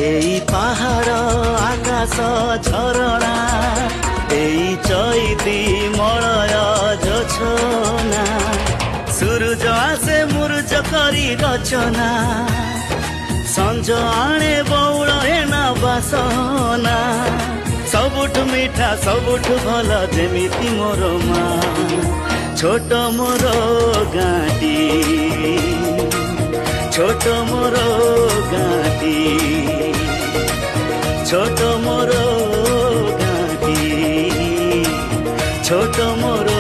এই পাহাড় আকাশ ঝরଣା এই চৈতি মଳୟ জোছনা সূরজ আসে মুরুজ করি রচনা সঞ্ଜ আণে বৌଳ এনা বাসনা ସବୁଠୁ ମିଠା ସବୁଠୁ ଭଲ ଯେମିତି ମୋର ମା ଛୋଟ ମୋର ଗାଁଟି ছোট মোর গাঁটি ছোট মোর গাঁটি ছোট মোর